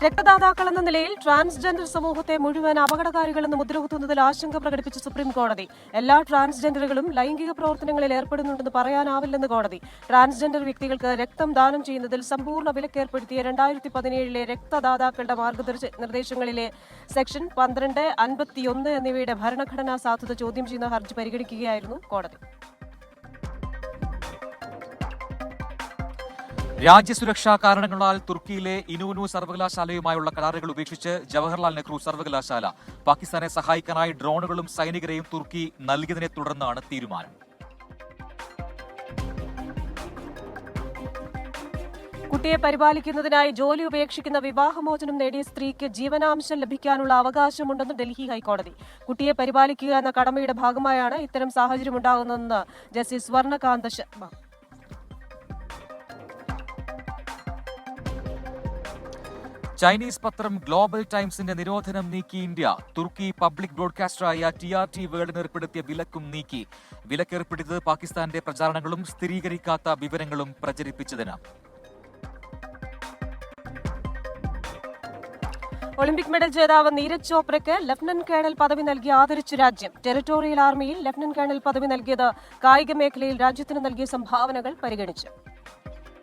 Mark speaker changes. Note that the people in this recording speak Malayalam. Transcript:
Speaker 1: രക്തദാതാക്കൾ എന്ന നിലയിൽ ട്രാൻസ്ജെൻഡർ സമൂഹത്തെ മുഴുവൻ അപകടകാരികളെന്ന് മുദ്രകുത്തുന്നതിൽ ആശങ്ക പ്രകടിപ്പിച്ച സുപ്രീം കോടതി. എല്ലാ ട്രാൻസ്ജെൻഡറുകളും ലൈംഗിക പ്രവർത്തനങ്ങളിൽ ഏർപ്പെടുന്നുണ്ടെന്ന് പറയാനാവില്ലെന്ന് കോടതി. ട്രാൻസ്ജെൻഡർ വ്യക്തികൾക്ക് രക്തം ദാനം ചെയ്യുന്നതിൽ സമ്പൂർണ്ണ വിലക്കേർപ്പെടുത്തിയ 2017 രക്തദാതാക്കളുടെ മാർഗനിർദ്ദേശങ്ങളിലെ സെക്ഷൻ 12, 51 എന്നിവയുടെ ഭരണഘടനാ സാധുത ചോദ്യം ചെയ്യുന്ന ഹർജി പരിഗണിക്കുകയായിരുന്നു കോടതി.
Speaker 2: രാജ്യസുരക്ഷാ കാരണങ്ങളാൽ തുർക്കിയിലെ ഇനൂനു സർവകലാശാലയുമായുള്ള കരാറുകൾ ഉപേക്ഷിച്ച് ജവഹർലാൽ നെഹ്റു സർവകലാശാല. പാകിസ്ഥാനെ സഹായിക്കാനായി ഡ്രോണുകളും സൈനികരെയും തുർക്കി നൽകിയതിനെ തുടർന്നാണ് തീരുമാനം.
Speaker 1: കുട്ടിയെ പരിപാലിക്കുന്നതിനായി ജോലി ഉപേക്ഷിക്കുന്ന വിവാഹമോചനം നേടിയ സ്ത്രീക്ക് ജീവനാംശം ലഭിക്കാനുള്ള അവകാശമുണ്ടെന്ന് ഡൽഹി ഹൈക്കോടതി. കുട്ടിയെ പരിപാലിക്കുക എന്ന കടമയുടെ ഭാഗമായാണ് ഇത്തരം സാഹചര്യമുണ്ടാകുന്നതെന്ന് ജസ്റ്റിസ് സ്വർണകാന്ത ശർമ്മ.
Speaker 2: ചൈനീസ് പത്രം ഗ്ലോബൽ ടൈംസിന്റെ നിരോധനം നീക്കി ഇന്ത്യ. തുർക്കി പബ്ലിക് ബ്രോഡ്കാസ്റ്ററായ TRT വേൾഡിന് ഏർപ്പെടുത്തിയ വിലക്കും നീക്കി. വിലക്കേർപ്പെടുത്തിയത് പാകിസ്ഥാന്റെ പ്രചാരണങ്ങളും സ്ഥിരീകരിക്കാത്ത വിവരങ്ങളും പ്രചരിപ്പിച്ചതിന്.
Speaker 1: ഒളിമ്പിക് മെഡൽ ജേതാവ് നീരജ് ചോപ്രയ്ക്ക് ലഫ്റ്റനന്റ് കേണൽ പദവി നൽകി ആദരിച്ചു രാജ്യം. ടെറിട്ടോറിയൽ ആർമിയിൽ ലഫ്റ്റനന്റ് കേണൽ പദവി നൽകിയത് കായിക മേഖലയിൽ രാജ്യത്തിന് നൽകിയ സംഭാവനകൾ പരിഗണിച്ചു.